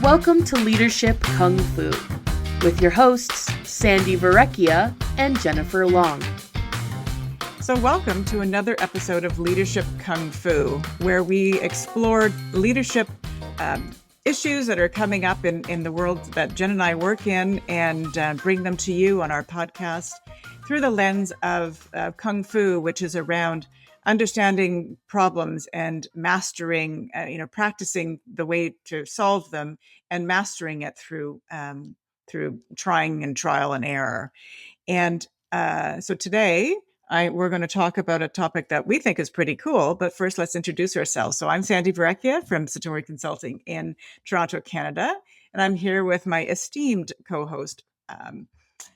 Welcome to Leadership Kung Fu with your hosts, Sandi and Jennifer Long. So welcome to another episode of Leadership Kung Fu, where we explore leadership issues that are coming up in the world that Jen and I work in and bring them to you on our podcast through the lens of Kung Fu, which is around understanding problems and mastering, practicing the way to solve them and mastering it through trying and trial and error. And so today, we're going to talk about a topic that we think is pretty cool, but first let's introduce ourselves. So I'm Sandi from Satori Consulting in Toronto, Canada, and I'm here with my esteemed co-host,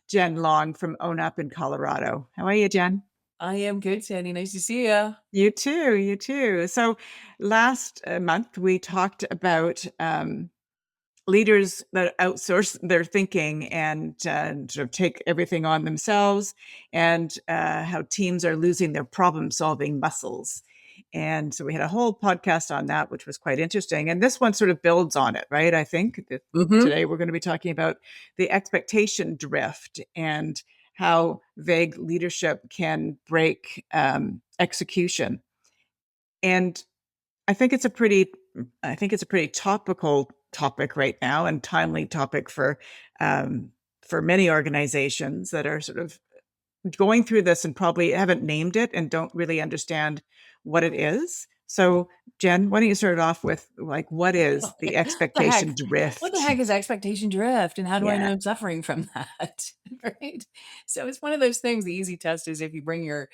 Jen Long from Own Up in Colorado. How are you, Jen? I am good, Sandi. Nice to see you. You too. So last month we talked about leaders that outsource their thinking and sort of take everything on themselves, and how teams are losing their problem-solving muscles. And so we had a whole podcast on that, which was quite interesting. And this one sort of builds on it, right? I think today we're going to be talking about the expectation drift and how vague leadership can break execution. And I think it's a pretty topical topic right now, and timely topic for many organizations that are sort of going through this and probably haven't named it and don't really understand what it is. So, Jen, why don't you start off with what is the expectation drift? What the heck is expectation drift, and how do I know I'm suffering from that? Right. So it's one of those things. The easy test is if you bring your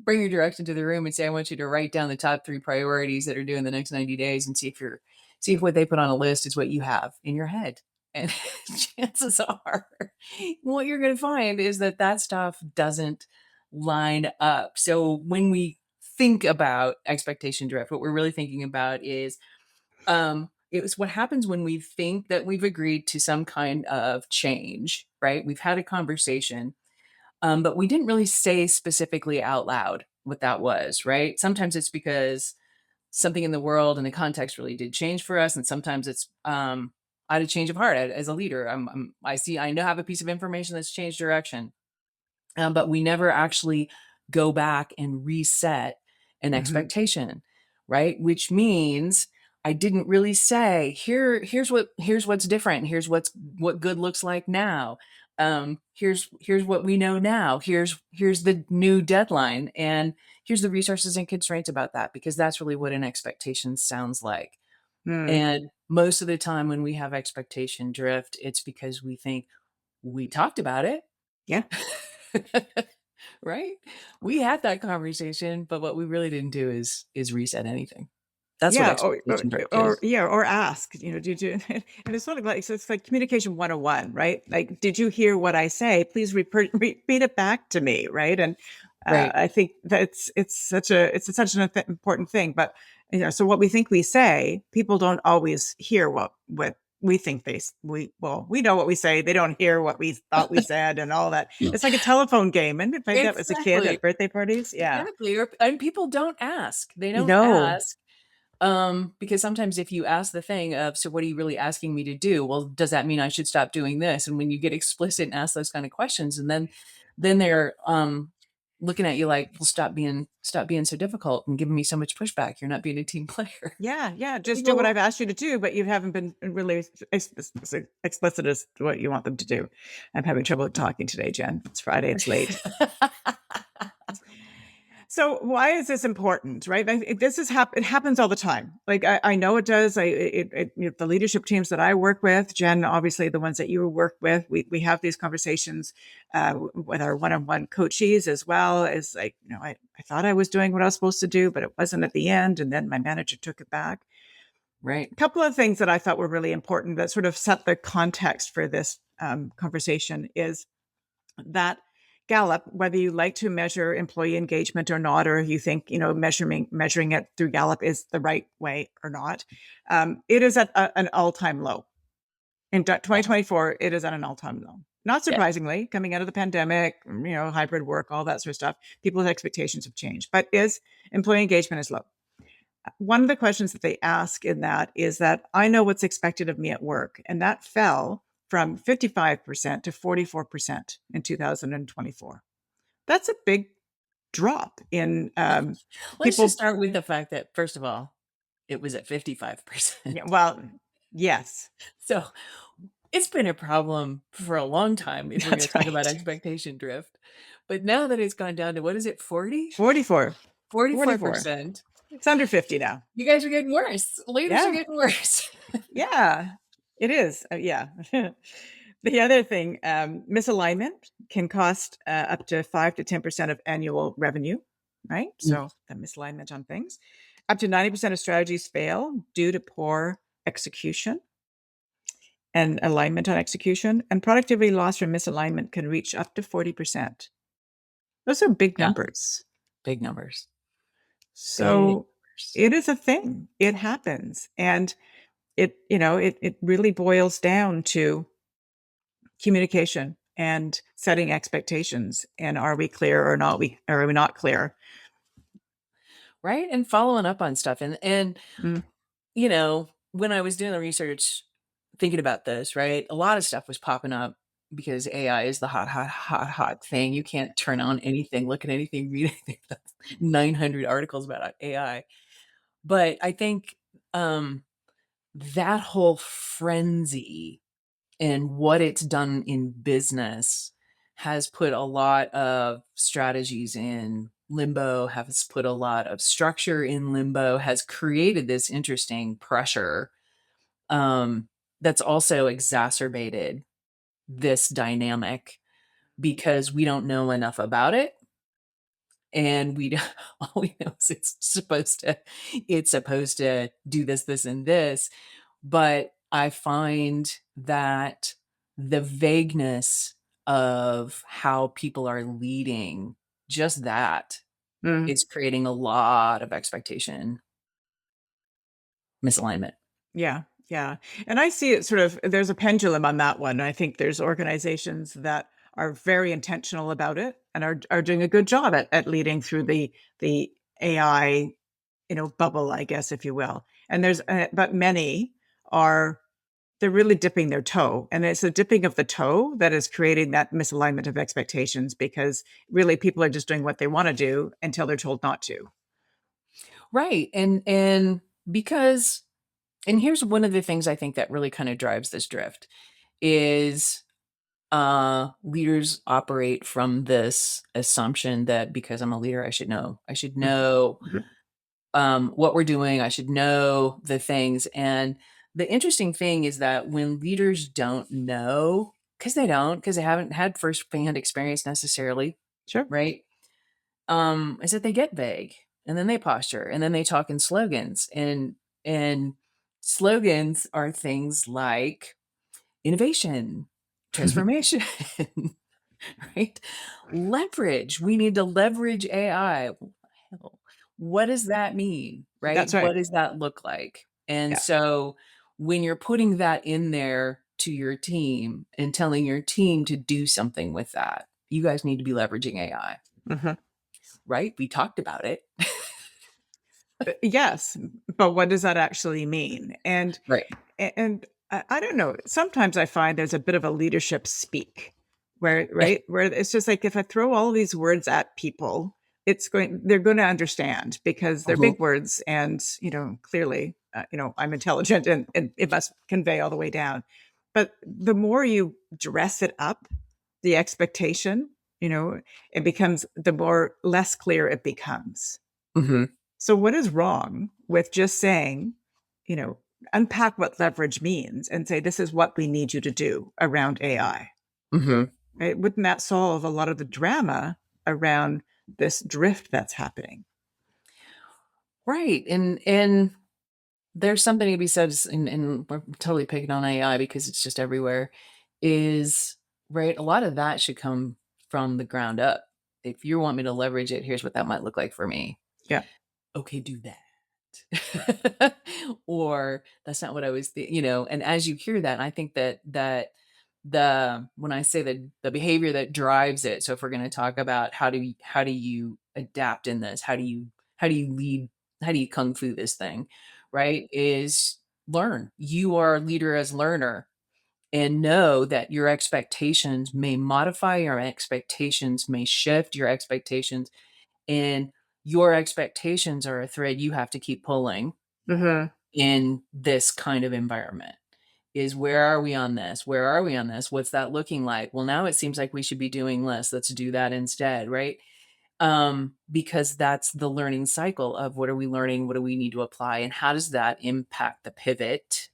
direction to the room and say, I want you to write down the top 3 priorities that are due in the next 90 days and see if what they put on a list is what you have in your head. And chances are what you're going to find is that stuff doesn't line up. So when we think about expectation drift, what we're really thinking about is it's what happens when we think that we've agreed to some kind of change, right? We've had a conversation, but we didn't really say specifically out loud what that was, right? Sometimes it's because something in the world and the context really did change for us. And sometimes it's out of change of heart as a leader. I know I have a piece of information that's changed direction, but we never actually go back and reset an expectation, right? Which means I didn't really say, here's what's different. Here's what good looks like now. Here's what we know now. Here's the new deadline, and here's the resources and constraints about that, because that's really what an expectation sounds like. And most of the time when we have expectation drift, it's because we think we talked about it. Yeah. Right? We had that conversation, but what we really didn't do is reset anything. That's what expectation drift is. Or ask, did you, and it's sort of so it's like communication 101, right? Like, did you hear what I say? Please repeat it back to me, right? And Right. I think that it's such an important thing. But so what we think we say, people don't always hear what we think we know what we say. They don't hear what we thought we said and all that. It's like a telephone game. And if I did that as a kid at birthday parties, yeah. Exactly. And people don't ask. They don't ask. Because sometimes if you ask the thing of, so what are you really asking me to do? Well, does that mean I should stop doing this? And when you get explicit and ask those kind of questions, and then they're looking at you like, well, stop being so difficult and giving me so much pushback. You're not being a team player. Yeah. Just do what I've asked you to do, but you haven't been really explicit as to what you want them to do. I'm having trouble talking today, Jen. It's Friday. It's late. So why is this important, right? It happens all the time. Like I know it does. The leadership teams that I work with, Jen, obviously the ones that you work with, we have these conversations with our one-on-one coachees as well. As I thought I was doing what I was supposed to do, but it wasn't at the end, and then my manager took it back. Right. A couple of things that I thought were really important that sort of set the context for this conversation is that Gallup, whether you like to measure employee engagement or not, or you think, measuring it through Gallup is the right way or not, it is at an all-time low. In 2024, it is at an all-time low. Not surprisingly, coming out of the pandemic, hybrid work, all that sort of stuff, people's expectations have changed. But employee engagement is low. one of the questions that they ask in that is that I know what's expected of me at work. And that fell from 55% to 44% in 2024. That's a big drop in Let's just people. start with the fact that, first of all, it was at 55%. Yeah, well, yes, So it's been a problem for a long time if we're going to that's talk about right. expectation drift. But now that it's gone down to, what is it, 40? 44. 44. 44%. It's under 50 now. You guys are getting worse. Leaders are Yeah. getting worse. Yeah, it is. Yeah. The other thing, misalignment can cost up to 5 to 10% of annual revenue, right? So the misalignment on things. Up to 90% of strategies fail due to poor execution and alignment on execution. And productivity loss from misalignment can reach up to 40%. Those are big Yeah, numbers. big numbers. Big So numbers. it is a thing. It happens. And it really boils down to communication and setting expectations. And are we clear or not? Are we not clear? Right? And following up on stuff. And Mm, you know, when I was doing the research, thinking about this, right, a lot of stuff was popping up because AI is the hot thing. You can't turn on anything, look at anything, read anything. 900 articles about AI. But I think that whole frenzy and what it's done in business has put a lot of strategies in limbo, has put a lot of structure in limbo, has created this interesting pressure that's also exacerbated this dynamic because we don't know enough about it. And all we know is it's supposed to do this, and this. But I find that the vagueness of how people are leading, just that, mm. is creating a lot of expectation misalignment. Yeah, yeah. And I see it sort of, there's a pendulum on that one. I think there's organizations that are very intentional about it and are doing a good job at leading through the AI, bubble, I guess, if you will. And but many are, they're really dipping their toe. And it's the dipping of the toe that is creating that misalignment of expectations because really people are just doing what they want to do until they're told not to. Right. And because, and here's one of the things I think that really kind of drives this drift is leaders operate from this assumption that because I'm a leader, I should know. I should know what we're doing. I should know the things. And the interesting thing is that when leaders don't know, because they haven't had firsthand experience necessarily, Sure. right? Is that they get vague and then they posture and then they talk in slogans. And slogans are things like innovation, transformation, right? Leverage. We need to leverage AI. Hell, what does that mean, right? That's right. What does that look like? And Yeah. so when you're putting that in there to your team and telling your team to do something with that, you guys need to be leveraging AI, Mhm. right? We talked about it. Yes, but what does that actually mean? Right. And I don't know. Sometimes I find there's a bit of a leadership speak where, right, where it's just like if I throw all these words at people, they're going to understand because they're Mhm. big words, and clearly, I'm intelligent, and it must convey all the way down. But the more you dress it up, the expectation, it becomes the more less clear it becomes. Mhm. So what is wrong with just saying, you know, unpack what leverage means and say, this is what we need you to do around AI, Mhm. right? Wouldn't that solve a lot of the drama around this drift that's happening? Right. And there's something to be said, and we're totally picking on AI because it's just everywhere, is right. A lot of that should come from the ground up. If you want me to leverage it, here's what that might look like for me. Yeah. Okay, do that. Or that's not what I was and as you hear that, I think that when I say the behavior that drives it, so if we're going to talk about how do you adapt in this, how do you lead, how do you kung fu this thing, right? Is learn. You are a leader as learner, and know that your expectations may modify, your expectations may shift, your expectations, and your expectations are a thread you have to keep pulling Mm-hmm. in this kind of environment. Is where are we on this? Where are we on this? What's that looking like? Well, now it seems like we should be doing less. Let's do that instead, right? Because that's the learning cycle of what are we learning? What do we need to apply? And how does that impact the pivot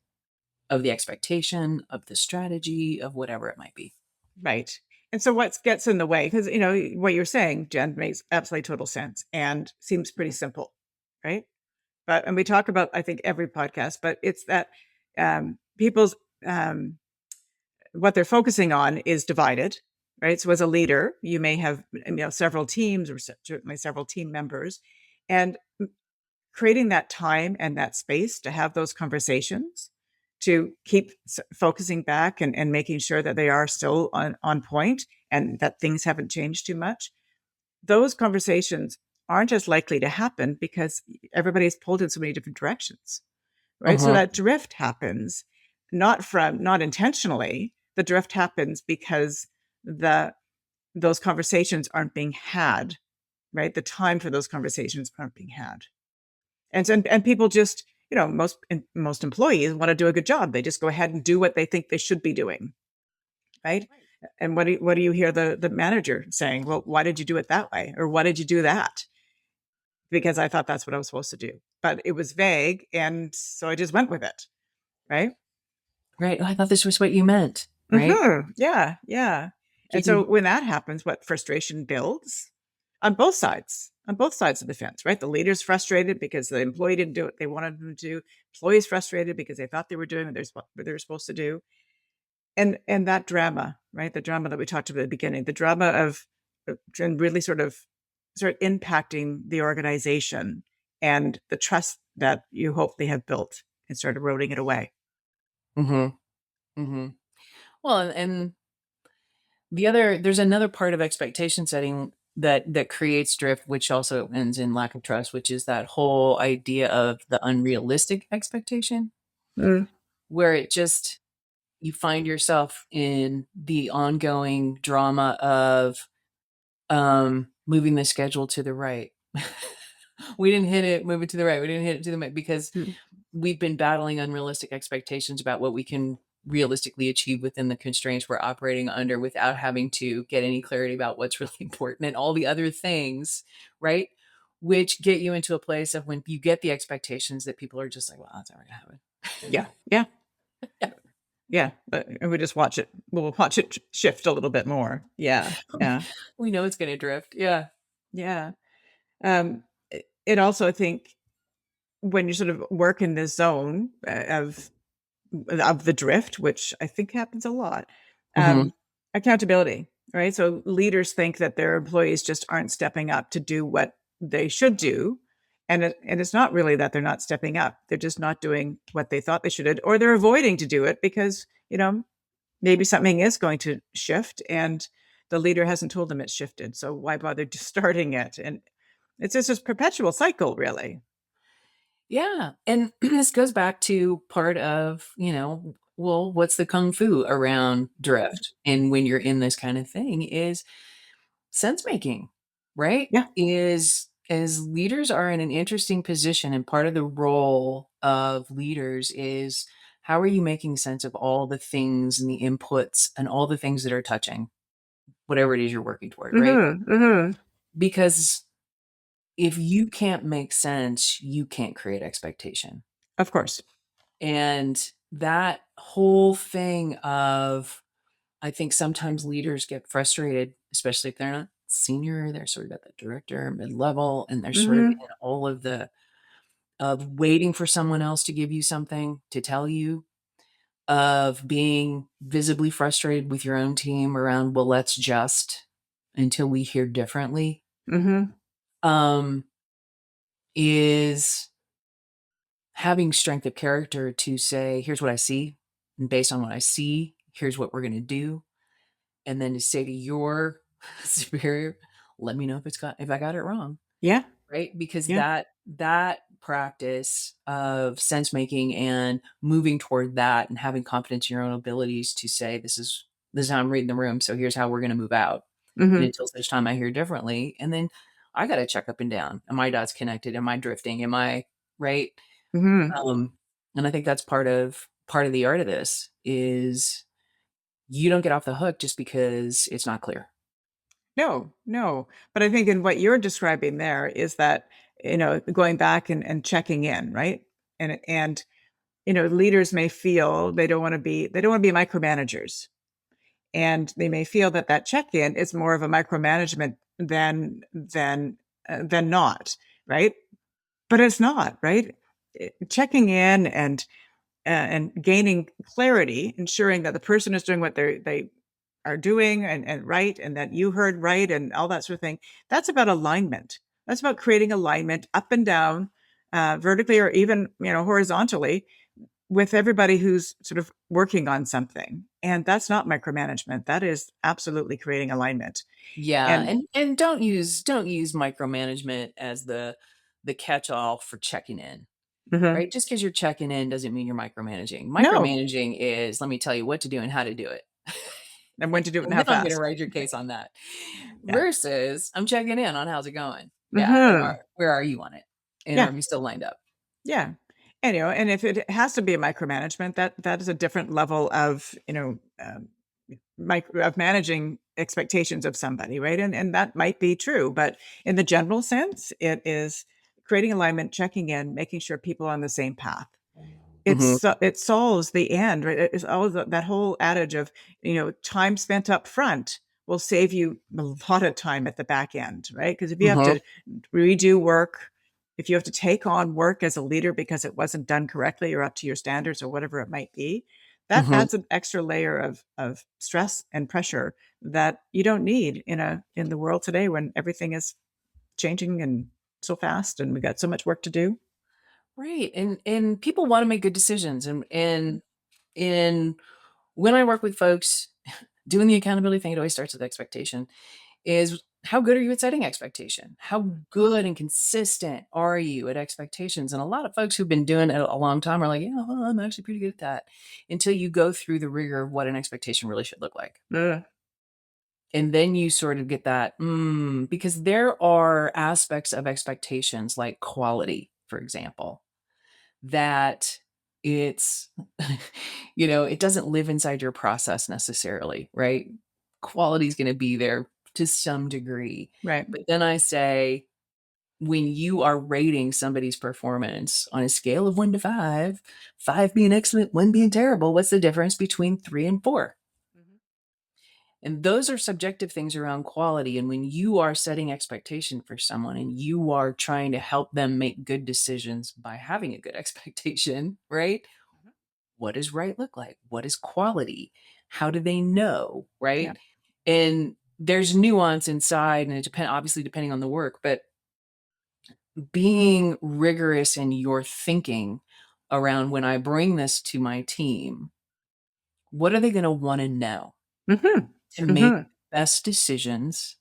of the expectation, of the strategy, of whatever it might be? Right. And so what gets in the way? Because, what you're saying, Jen, makes absolutely total sense and seems pretty simple, right? And we talk about, I think, every podcast, but it's that people's, what they're focusing on is divided, right? So as a leader, you may have, several teams or certainly several team members, and creating that time and that space to have those conversations, to keep focusing back and making sure that they are still on point and that things haven't changed too much. Those conversations aren't as likely to happen because everybody's pulled in so many different directions, right? So Uh-huh. that drift happens not intentionally. The drift happens because those conversations aren't being had, right? The time for those conversations aren't being had. And people just, most employees want to do a good job. They just go ahead and do what they think they should be doing, right? And what do you hear the manager saying? Well, why did you do it that way? Or why did you do that? Because I thought that's what I was supposed to do. But it was vague, and so I just went with it, right? Right. Oh, I thought this was what you meant, right? Yeah, yeah. And so Getting when that happens, what frustration builds on both sides of the fence, right? The leader's frustrated because the employee didn't do what they wanted them to do. Employees frustrated because they thought they were doing what they were supposed to do. And that drama, right? The drama that we talked about at the beginning, the drama of and really sort of impacting the organization and the trust that you hope they have built, and start eroding it away. Mhm. Mhm. Well, and there's another part of expectation setting that creates drift, which also ends in lack of trust, which is that whole idea of the unrealistic expectation, Mm. where it just you find yourself in the ongoing drama of moving the schedule to the right. We didn't hit it, move it to the right. We didn't hit it to the right because Mm. we've been battling unrealistic expectations about what we can realistically achieve within the constraints we're operating under without having to get any clarity about what's really important and all the other things, right? Which get you into a place of when you get the expectations that people are just like, well, that's never gonna Yeah, happen. yeah, Yeah. yeah. And we just watch it. We'll watch it shift a little bit more. Yeah, yeah, We know it's gonna drift. Yeah. yeah. It also, I think, when you sort of work in this zone of the drift, which I think happens a lot, Mm-hmm. accountability, right? So leaders think that their employees just aren't stepping up to do what they should do. And it's not really that they're not stepping up. They're just not doing what they thought they should, or they're avoiding to do it because, maybe something is going to shift and the leader hasn't told them it's shifted. So why bother just starting it? And it's just this perpetual cycle, really. Yeah. And this goes back to part of, well, what's the kung fu around drift? And when you're in this kind of thing is sense making, right? Yeah. Is as leaders are in an interesting position, and part of the role of leaders is how are you making sense of all the things and the inputs and all the things that are touching whatever it is you're working toward, right? Hmm. Because if you can't make sense, you can't create expectation. Of course. And that whole thing of, I think sometimes leaders get frustrated, especially if they're not senior, they're sort of at the director, mid level, and they're sort of Hmm. in all of of waiting for someone else to give you something to tell you, of being visibly frustrated with your own team around, well, let's just until we hear differently, Hmm. um, is having strength of character to say, here's what I see. And based on what I see, here's what we're going to do. And then to say to your superior, let me know if I got it wrong. Yeah. right? Because Yeah. that practice of sense making and moving toward that and having confidence in your own abilities to say, this is how I'm reading the room, so here's how we're gonna move out. And Hmm. until such time I hear differently, and then I gotta check up and down. Am my dots connected? Am I drifting? Am I right? Hmm. Um, and I think that's part of the art of this is you don't get off the hook just because it's not clear. No, no. But I think in what you're describing there is that, going back and checking in, right? And leaders may feel they don't want to be micromanagers. And they may feel that that check-in is more of a micromanagement than not, right? But it's not, right? Checking in and gaining clarity, ensuring that the person is doing what they are doing and right, and that you heard right, and all that sort of thing. That's about alignment. That's about creating alignment up and down, vertically or even horizontally, with everybody who's sort of working on something. And that's not micromanagement. That is absolutely creating alignment. Yeah, And and don't use micromanagement as the catch-all for checking in, mhm. right? Just because 'cause you're checking in doesn't mean you're micromanaging. No, Micromanaging is, "Let me tell you what to do and how to do it." and when to do it and And how then I'm gonna fast. write your case on that. Yeah. Versus, "I'm checking in on how's it going." Yeah, and Hmm. where are you on it? And Yeah. are we still lined up? Yeah. And if it has to be a micromanagement, that is a different level of, of managing expectations of somebody, right? And that might be true, but in the general sense, it is creating alignment, checking in, making sure people are on the same path. Mhm, It solves the end, right? It's always that whole adage of, time spent up front will save you a lot of time at the back end, right? Because if you have mhm, to redo work, if you have to take on work as a leader because it wasn't done correctly or up to your standards or whatever it might be, that mhm. adds an extra layer of stress and pressure that you don't need in the world today when everything is changing and so fast and we got so much work to do. Right, and people wanna make good decisions, and when I work with folks doing the accountability thing, it always starts with expectation, is how good are you at setting expectation? How good and consistent are you at expectations? And a lot of folks who've been doing it a long time are like, yeah, well, I'm actually pretty good at that until you go through the rigor of what an expectation really should look like. Ugh. And then you sort of get that, because there are aspects of expectations like quality, for example, that it's, it doesn't live inside your process necessarily, right? Quality is going to be there to some degree. Right. But then I say, when you are rating somebody's performance on a scale of 1 to 5, 5 being excellent, 1 being terrible, what's the difference between 3 and 4? Mhm. And those are subjective things around quality. And when you are setting expectation for someone and you are trying to help them make good decisions by having a good expectation, right? Mhm. What does right look like? What is quality? How do they know? Yeah. Right. And there's nuance inside, and it obviously depending on the work, but being rigorous in your thinking around when I bring this to my team, what are they going to want to know Mhm. to make Mhm. best decisions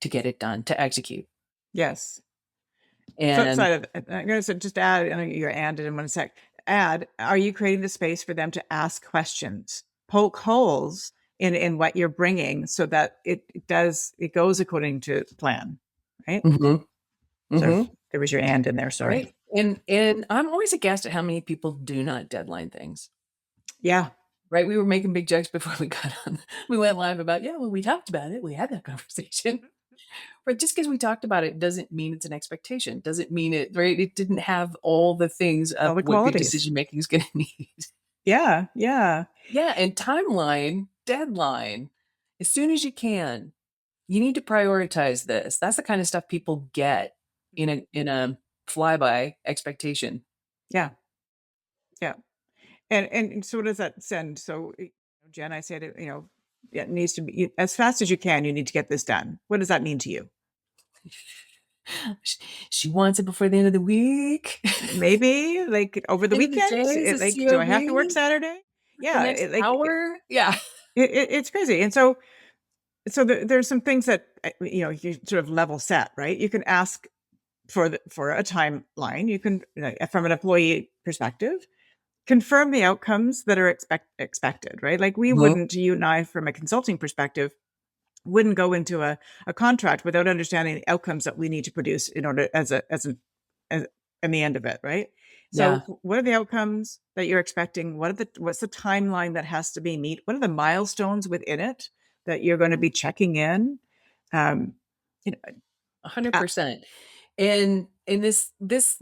to get it done, to execute? Yes. Flip And side of I'm gonna say just add, I know you're and in 1 sec. Add, are you creating the space for them to ask questions? Poke holes in what you're bringing so that it goes according to plan, right? mhm, So mhm, there was your and in there, sorry. right? And I'm always aghast at how many people do not deadline things. Yeah. Right? We were making big jokes before we got on. We went live about, yeah, well, we talked about it. We had that conversation. Mhm. But just because we talked about it doesn't mean it's an expectation. Doesn't mean it, right? It didn't have all the things All of the what good qualities. decision making is going to need. Yeah, yeah. Yeah. And timeline, deadline, as soon as you can, you need to prioritize this. That's the kind of stuff people get in Mhm. a flyby expectation. Yeah, yeah. And so what does that send? So, Jen, I said, it needs to be as fast as you can, you need to get this done. What does that mean to you? Sh She wants it before the end of the week. Maybe, like, over the End of the weekend? day is a Do I have to work COV. Saturday? The Yeah, next hour. Yeah. it's crazy, and so there's some things that, you sort of level set, right? You can ask for a timeline. You can, from an employee perspective, confirm the outcomes that are expected, right? Like we wouldn't, you and I, from a consulting perspective, wouldn't go into a contract without understanding the outcomes that we need to produce in order as in the end of it, right? So what are the outcomes that you're expecting? What's the timeline that has to be met? What are the milestones within it that you're going to be checking in? 100%. And this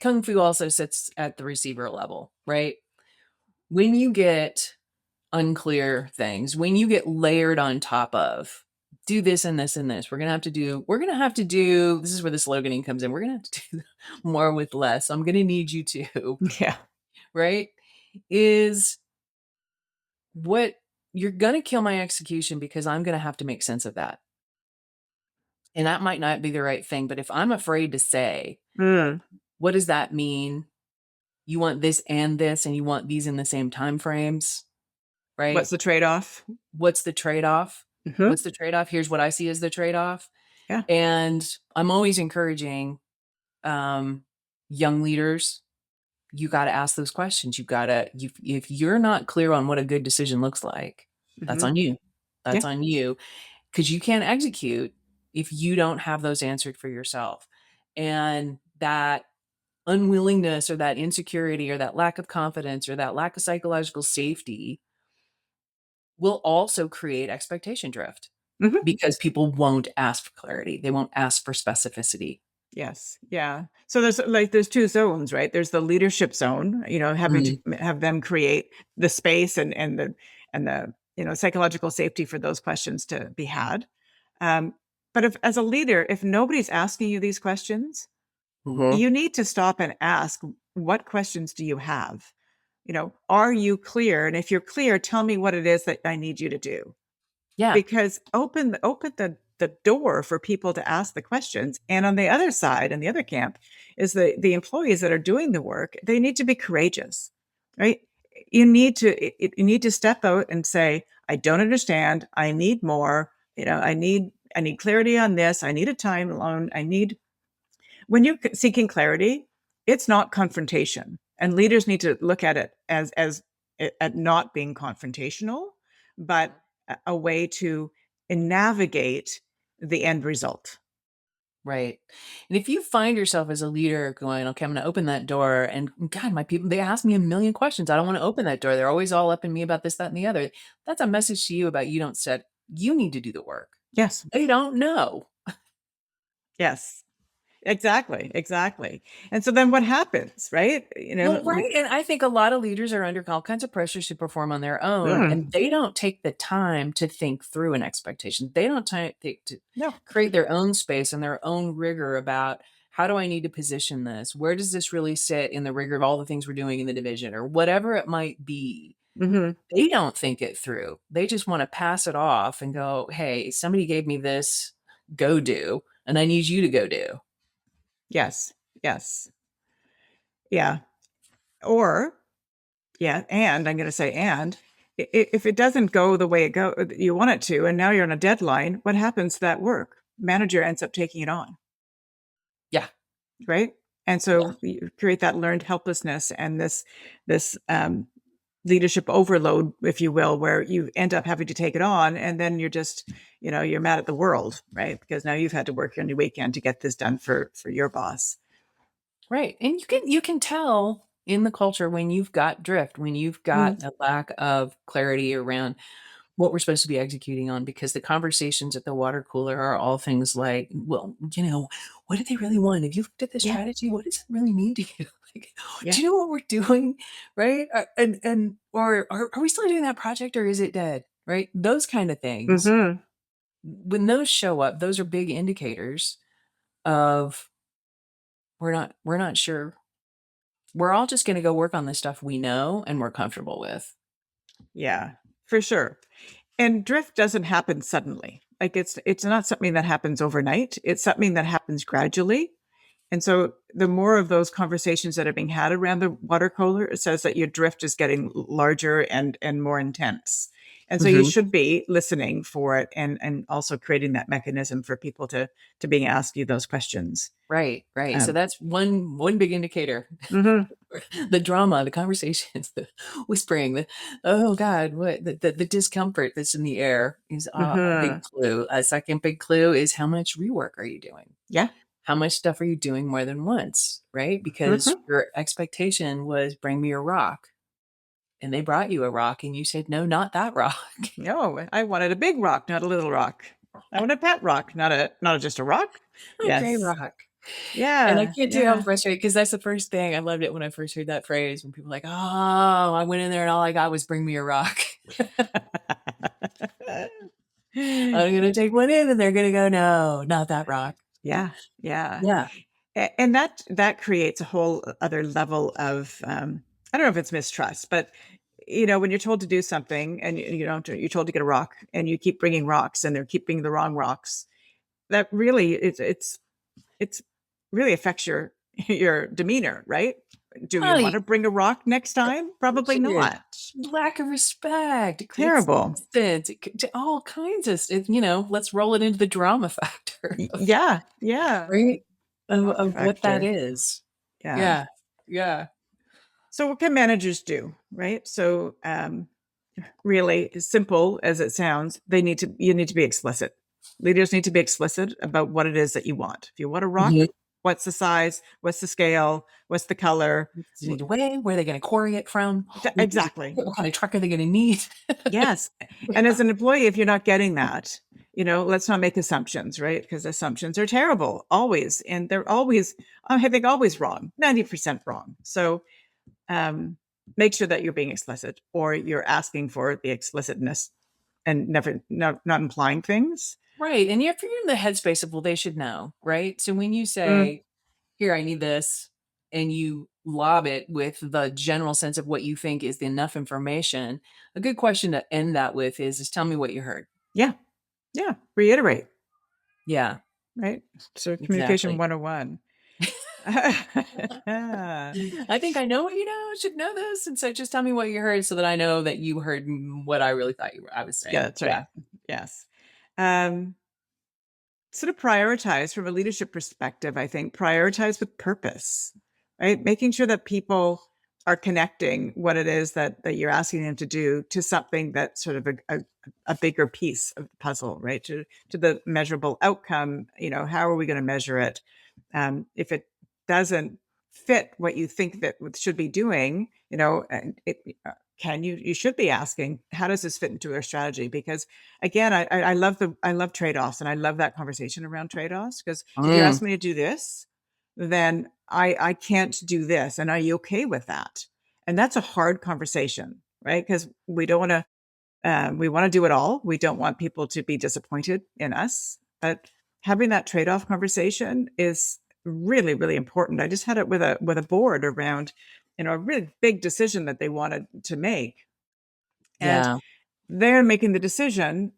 Kung Fu also sits at the receiver level, right? When you get unclear things, when you get layered on top of, do this and this and this, we're going to have to do, this is where the sloganing comes in. We're going to have to do more with less. I'm going to need you to, right? Is what you're going to kill my execution because I'm going to have to make sense of that. And that might not be the right thing, but if I'm afraid to say, what does that mean? You want this and this, and you want these in the same time frames, right? What's the trade-off? What's the trade-off? What's the trade-off? Here's what I see as the trade-off. Yeah. And I'm always encouraging young leaders, you got to ask those questions. If you're not clear on what a good decision looks like, that's on you. That's on you, because you can't execute if you don't have those answered for yourself. And that unwillingness or that insecurity or that lack of confidence or that lack of psychological safety will also create expectation drift because people won't ask for clarity. They won't ask for specificity. Yes. Yeah. So there's two zones, right? There's the leadership zone, having to have them create the space and the psychological safety for those questions to be had. But as a leader, if nobody's asking you these questions, you need to stop and ask, what questions do you have? Are you clear? And if you're clear, tell me what it is that I need you to do. Yeah. Because open the door for people to ask the questions. And on the other side, in the other camp, is the employees that are doing the work. They need to be courageous, right? You need to step out and say, I don't understand. I need more. I need clarity on this. I need a timeline. When you're seeking clarity, it's not confrontation. And leaders need to look at it as at not being confrontational, but a way to navigate the end result. Right. And if you find yourself as a leader going, okay, I'm going to open that door, and God, my people, they ask me a million questions. I don't want to open that door. They're always all up in me about this, that, and the other. That's a message to you about you need to do the work. Yes. They don't know. Yes. Exactly. And so then what happens, right? Right. And I think a lot of leaders are under all kinds of pressures to perform on their own, and they don't take the time to think through an expectation. They don't create their own space and their own rigor about, how do I need to position this? Where does this really sit in the rigor of all the things we're doing in the division, or whatever it might be? They don't think it through. They just want to pass it off and go, hey, somebody gave me this, go do, and I need you to go do. Yes. Yeah. Or, and I'm going to say, if it doesn't go the way you want it to, and now you're on a deadline, what happens to that work? Manager ends up taking it on. Yeah. Right. And so you create that learned helplessness and this leadership overload, if you will, where you end up having to take it on. And then you're just, you're mad at the world, right? Because now you've had to work on your weekend to get this done for your boss. Right. And you can tell in the culture when you've got drift, when you've got a lack of clarity around what we're supposed to be executing on, because the conversations at the water cooler are all things like, well, what do they really want? Have you looked at this strategy? What does it really mean to you? Do you know what we're doing? Right. Or are we still doing that project, or is it dead? Right. Those kind of things. When those show up, those are big indicators of, we're not sure. We're all just going to go work on the stuff we know and we're comfortable with. Yeah, for sure. And drift doesn't happen suddenly. Like it's not something that happens overnight. It's something that happens gradually. And so the more of those conversations that are being had around the water cooler, it says that your drift is getting larger and more intense. And so you should be listening for it and also creating that mechanism for people to being asked you those questions. Right. So that's one big indicator. The drama, the conversations, the whispering, the oh God, what the discomfort that's in the air is a big clue. A second big clue is how much rework are you doing? Yeah. How much stuff are you doing more than once? Right? Because your expectation was bring me a rock. And they brought you a rock and you said, no, not that rock. No, I wanted a big rock, not a little rock. I want a pet rock, not just a rock. A gray rock. Yeah. And I can't tell you how frustrated, because that's the first thing. I loved it when I first heard that phrase, when people were like, oh, I went in there and all I got was bring me a rock. I'm going to take one in and they're going to go, no, not that rock. Yeah. And that creates a whole other level of, I don't know if it's mistrust, but when you're told to do something and you're told to get a rock and you keep bringing rocks and they're keeping the wrong rocks, that really it's really affects your demeanor, right? Do you want to bring a rock next time? Probably not. Lack of respect. Terrible. All kinds of, let's roll it into the drama factor. Yeah. Right? Of what that is. Yeah. So what can managers do, right? So really, as simple as it sounds, you need to be explicit. Leaders need to be explicit about what it is that you want. If you want a rock, what's the size? What's the scale? What's the color? Where are they going to quarry it from? Exactly. What kind of truck are they going to need? Yes. And as an employee, if you're not getting that, let's not make assumptions, right? Because assumptions are terrible, always. And they're always, I think, always wrong, 90% wrong. So make sure that you're being explicit, or you're asking for the explicitness and not implying things. Right. And if you're in the headspace of, well, they should know, right? So when you say, here, I need this, and you lob it with the general sense of what you think is enough information, a good question to end that with is tell me what you heard. Yeah. Reiterate. Yeah. Right. So communication 101. I think I know what should know this. And so just tell me what you heard so that I know that you heard what I really thought I was saying. Yeah, that's right. Yeah. Yes. Sort of prioritize from a leadership perspective. I think prioritize with purpose, right? Making sure that people are connecting what it is that you're asking them to do to something that's sort of a bigger piece of the puzzle, right? To the measurable outcome. How are we going to measure it? If it doesn't fit what you think that should be doing, you should be asking, how does this fit into our strategy? Because again, I love trade-offs, and I love that conversation around trade-offs, because if you ask me to do this, then I can't do this. And are you okay with that? And that's a hard conversation, right? Because we don't want to, we want to do it all. We don't want people to be disappointed in us, but having that trade-off conversation is really, really important. I just had it with a board around, a really big decision that they wanted to make. And they're making the decision,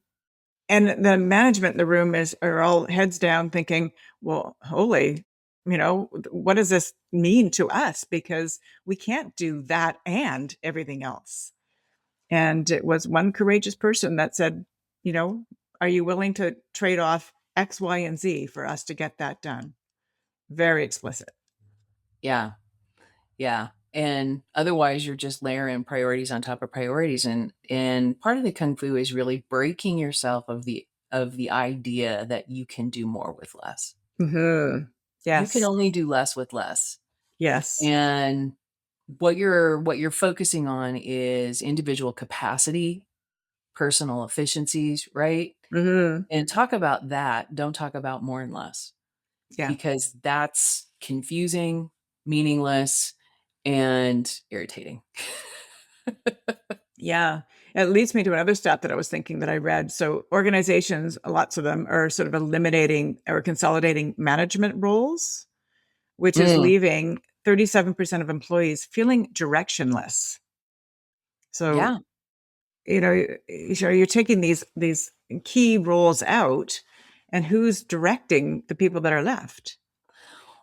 and the management in the room are all heads down thinking, well, holy, what does this mean to us? Because we can't do that and everything else. And it was one courageous person that said, are you willing to trade off X, Y, and Z for us to get that done? Very explicit. Yeah. And otherwise you're just layering priorities on top of priorities. And part of the Kung Fu is really breaking yourself of the idea that you can do more with less. Mm-hmm. Yes. You can only do less with less. Yes. And what you're focusing on is individual capacity, personal efficiencies, right? Mm-hmm. And talk about that. Don't talk about more and less. Yeah. Because that's confusing, meaningless, and irritating. Yeah. It leads me to another stat that I was thinking that I read. So organizations, lots of them, are sort of eliminating or consolidating management roles, which is leaving 37% of employees feeling directionless. So, you're taking these key roles out, and who's directing the people that are left?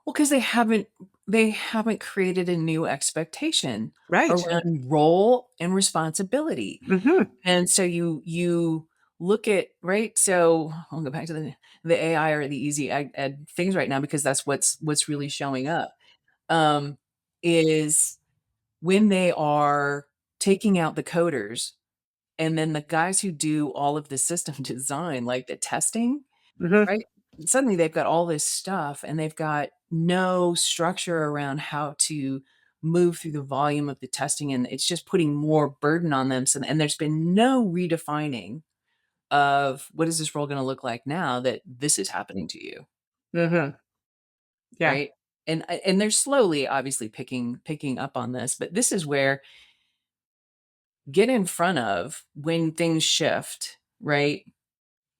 Well, because they haven't they haven't created a new expectation Right. around role and responsibility. Mm-hmm. And so you look at, right? So I'll go back to the AI or the easy ed things right now, because that's what's really showing up. Is when they are taking out the coders, and then the guys who do all of the system design, like the testing, Mm-hmm. right? Suddenly they've got all this stuff and they've got no structure around how to move through the volume of the testing, and it's just putting more burden on them. So, and there's been no redefining of what is this role going to look like now that this is happening to you, Mm-hmm. Yeah. right? And they're slowly, obviously, picking up on this, but this is where get in front of when things shift, right?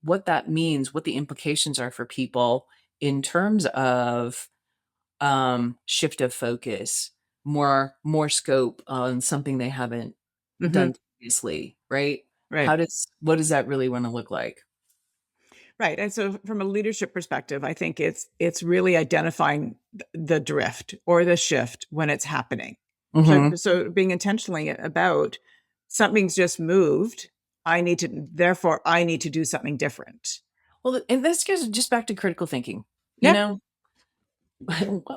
What that means, what the implications are for people in terms of shift of focus, more scope on something they haven't Mm-hmm. done previously, right? Right. What does that really want to look like? Right. And so from a leadership perspective, I think it's really identifying the drift or the shift when it's happening. So Hmm. so being intentionally about something's just moved. Therefore I need to do something different. Well, and this goes just back to critical thinking. You Yeah. know,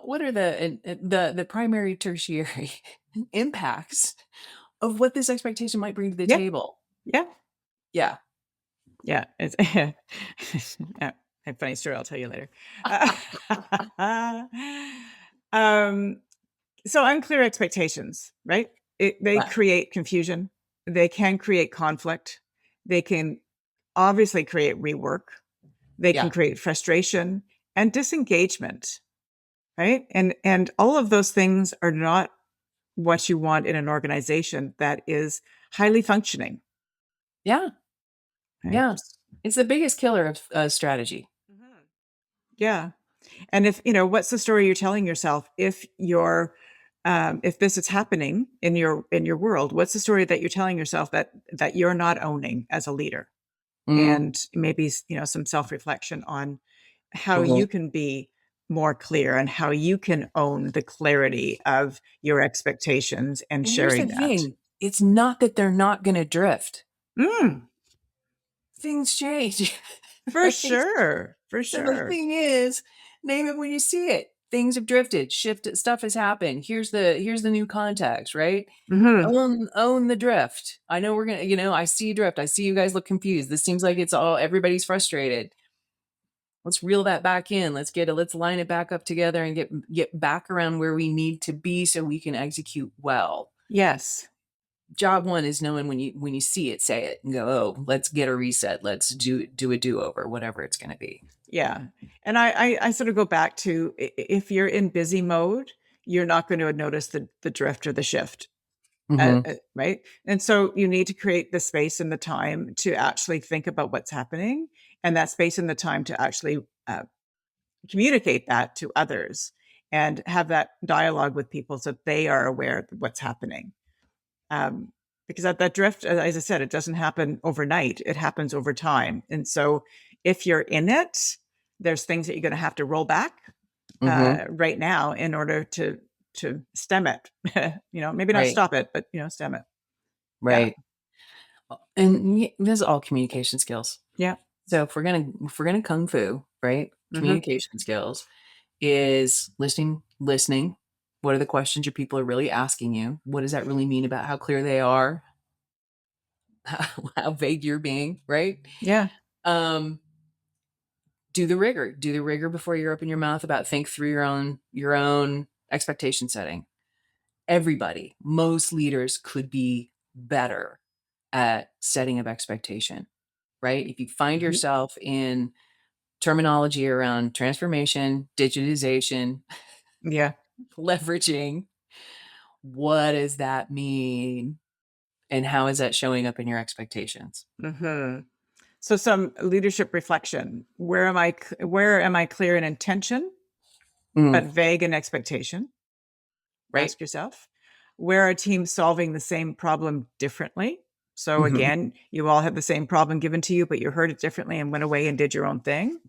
what are the primary, tertiary impacts of what this expectation might bring to the Yeah. table? Yeah. Yeah. Yeah. It's yeah, a funny story I'll tell you later. um So unclear expectations, right? They Right. create confusion. They can create conflict. They can obviously create rework. They can Yeah. create frustration and disengagement, right? And all of those things are not what you want in an organization that is highly functioning. Yeah. Right? Yeah. It's the biggest killer of strategy. Mhm. Yeah. And what's the story you're telling yourself if this is happening in your world? What's the story that you're telling yourself that you're not owning as a leader? Mm-hmm. And maybe some self-reflection on how Mm-hmm. you can be more clear and how you can own the clarity of your expectations and And here's the sharing that. thing, it's not that they're not going to drift. Mm, Things change, for right? sure. For So the sure. thing is, name it when you see it. Things have drifted, shifted, stuff has happened. Here's the new context, right? Hmm. Own the drift. I know we're gonna, I see drift. I see you guys look confused. This seems like it's all everybody's frustrated. Let's reel that back in. Let's line it back up together and get back around where we need to be so we can execute well. Yes. Job one is knowing when you see it, say it and go, oh, let's get a reset. Let's do a do-over, whatever it's going to be. Yeah. And I sort of go back to if you're in busy mode, you're not going to notice the drift or the shift. Mm-hmm. Right. And so you need to create the space and the time to actually think about what's happening, and that space and the time to actually communicate that to others and have that dialogue with people so that they are aware of what's happening. Um, because that drift, as I said, it doesn't happen overnight. It happens over time. And so if you're in it, there's things that you're going to have to roll back Mm-hmm. right now in order to stem it. Maybe not Right. stop it, but stem it. Yeah. Right. And this is all communication skills. Yeah. So if we're gonna kung fu, right? Hmm. Communication skills is listening. What are the questions your people are really asking you? What does that really mean about how clear they are? How vague you're being, right? Yeah. Um, do the rigor. Do the rigor before you're open your mouth about think through your own expectation setting. Everybody, most leaders could be better at setting of expectation, right? If you find Mhm. yourself in terminology around transformation, digitization, Yeah. leveraging, what does that mean? And how is that showing up in your expectations? Hmm. So some leadership reflection. Where am I clear in intention, but Mm, vague in expectation? right. Ask yourself. Where are teams solving the same problem differently? So Hmm. again, you all have the same problem given to you, but you heard it differently and went away and did your own thing.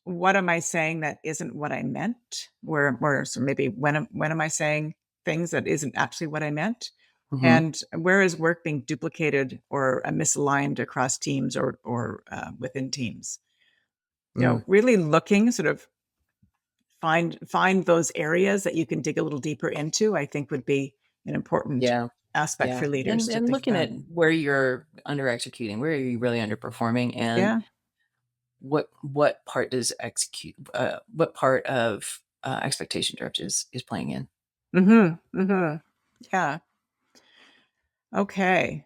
what am I saying that isn't what I meant? Where so maybe when am I saying things that isn't actually what I meant? Mm-hmm. And where is work being duplicated or misaligned across teams or within teams? Mm. Really looking sort of find those areas that you can dig a little deeper into, I think would be an important Yeah. aspect Yeah. for leaders to And think looking about. at where you're under executing, where are you really underperforming, and Yeah. what part does what part of expectation drift is playing in. Yeah. Okay.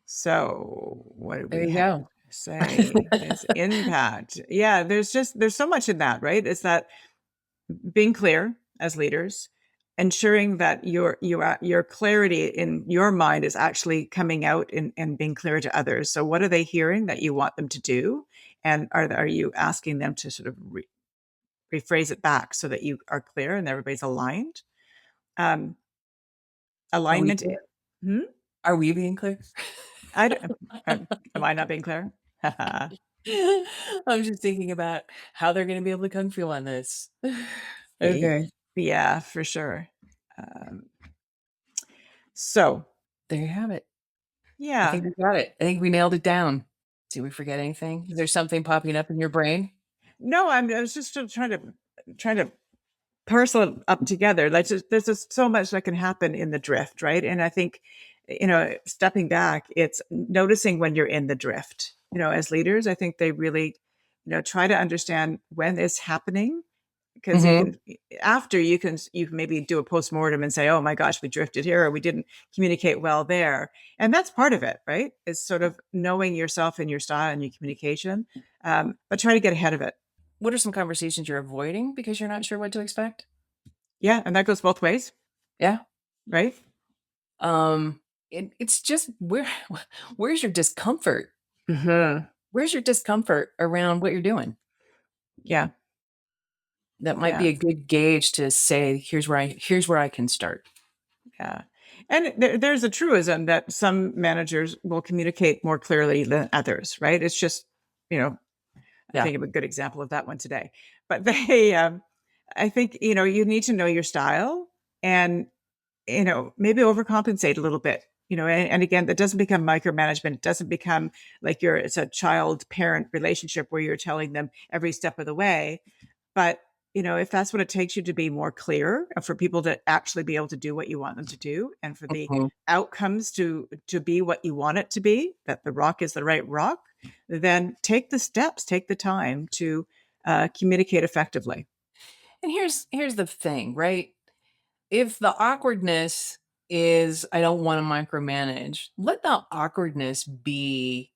So what do There we you have go. to say? This impact. Yeah, there's so much in that, right? It's that being clear as leaders, ensuring that your clarity in your mind is actually coming out and being clear to others. So what are they hearing that you want them to do? And are you asking them to sort of rephrase it back so that you are clear and everybody's aligned? Um, Are we alignment. clear? Hmm? Are we being clear? I don't, am I not being clear? I'm just thinking about how they're going to be able to come feel on this. Okay. Yeah, for sure. Um, so There you have it. I yeah, think we got it. I think we nailed it down. Did we forget anything? Is there something popping up in your brain? no, I was just still trying to parcel it up together. Like there's just so much that can happen in the drift, right? And I think, stepping back, it's noticing when you're in the drift. As leaders, I think they really, try to understand when it's happening, because you Mm-hmm. can after you can maybe do a postmortem and say, oh my gosh, we drifted here or we didn't communicate well there. And that's part of it, right? Is sort of knowing yourself and your style and your communication, but try to get ahead of it. What are some conversations you're avoiding because you're not sure what to expect? Yeah, and that goes both ways, Yeah. right? Um, it's just where's your discomfort? Hmm. Where's your discomfort around what you're doing? Yeah. That might Yeah. be a good gauge to say, here's where I can start. Yeah. And there's a truism that some managers will communicate more clearly than others, right? It's just, you know, I Yeah. think of a good example of that one today. But they, I think, you need to know your style and, maybe overcompensate a little bit. And again, that doesn't become micromanagement. It doesn't become like it's a child parent relationship where you're telling them every step of the way. But, if that's what it takes you to be more clear, for people to actually be able to do what you want them to do, and for the Mhm. outcomes to be what you want it to be, that the rock is the right rock, then take the steps, take the time to communicate effectively. And here's the thing, right? If the awkwardness is I don't want to micromanage, let the awkwardness be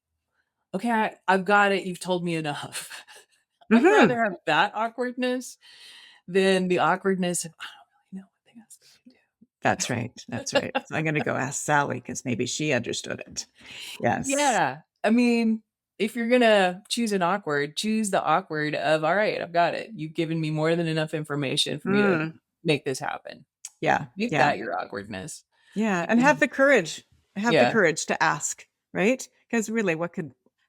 okay, I've got it. You've told me enough. I'd Hmm. rather have that awkwardness than the awkwardness of I don't really know what they asked me to do. That's right. That's right. So I'm going to go ask Sally because maybe she understood it. Yes. Yeah. I mean, if you're gonna choose an awkward, choose the awkward of all right, I've got it. You've given me more than enough information for me to Mm. make this happen. Yeah. Make Yeah. that your awkwardness. Yeah. And Because have the courage. Have the yeah, courage to ask, right? Because really,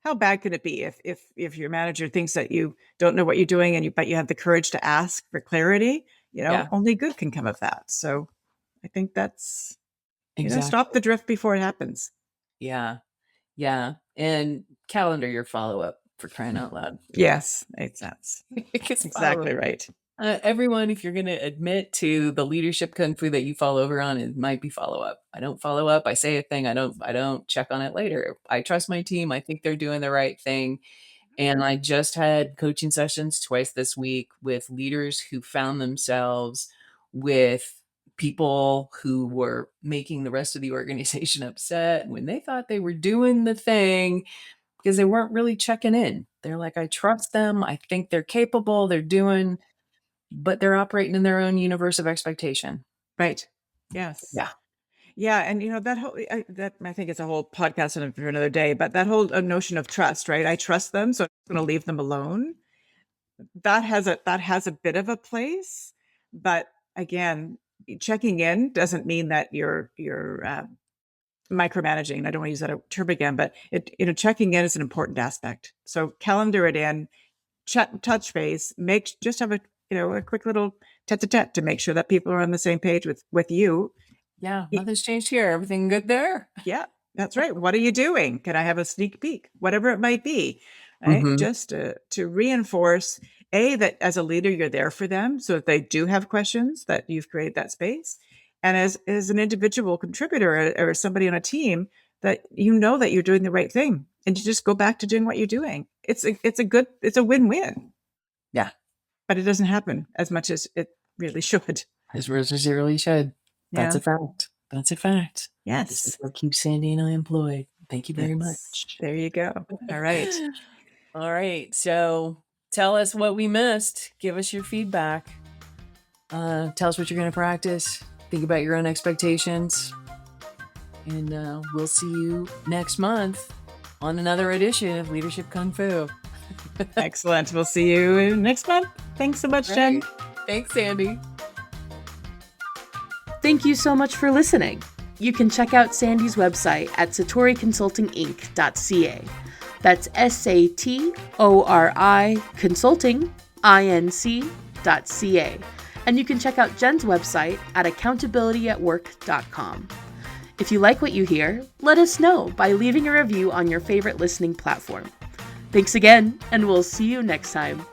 how bad could it be if your manager thinks that you don't know what you're doing but you have the courage to ask for clarity? yeah, Only good can come of that. So I think that's, stop exactly. the drift before it happens. Yeah, yeah. And calendar your follow-up for crying out loud. Yes, that's Because follow-up exactly right. everyone, if you're going to admit to the leadership kung fu that you fall over on, it might be follow up. I don't follow up. I say a thing. I don't check on it later. I trust my team. I think they're doing the right thing. And I just had coaching sessions twice this week with leaders who found themselves with people who were making the rest of the organization upset when they thought they were doing the thing because they weren't really checking in. They're like, I trust them. I think they're capable. They're doing but they're operating in their own universe of expectation. Right. Yes. Yeah. Yeah, and that whole that I think it's a whole podcast for another day. But that whole notion of trust, right? I trust them, so I'm going to leave them alone. That has a bit of a place, but again, checking in doesn't mean that you're micromanaging. I don't want to use that term again, but checking in is an important aspect. So calendar it in, touch base, just have a quick little tete-a-tete to make sure that people are on the same page with you. Yeah, nothing's changed here. Everything good there? Yeah, that's right. What are you doing? Can I have a sneak peek? Whatever it might be, right? Just to reinforce that as a leader, you're there for them. So if they do have questions, that you've created that space. And as an individual contributor or somebody on a team, that that you're doing the right thing, and you just go back to doing what you're doing. It's a win-win. Yeah. But it doesn't happen as much as it really should. As much as it really should. That's Yeah. a fact. That's a fact. Yes. This is what keeps Sandy and I employed. Thank you very much. There you go. All right. All right. So tell us what we missed. Give us your feedback. Tell us what you're going to practice. Think about your own expectations. And we'll see you next month on another edition of Leadership Kung Fu. Excellent. We'll see you next month. Thanks so much, Jen. Thanks, Sandy. Thank you so much for listening. You can check out Sandy's website at satoriconsultinginc.ca. That's SATORI Consulting INC.ca. And you can check out Jen's website at accountabilityatwork.com. If you like what you hear, let us know by leaving a review on your favorite listening platform. Thanks again, and we'll see you next time.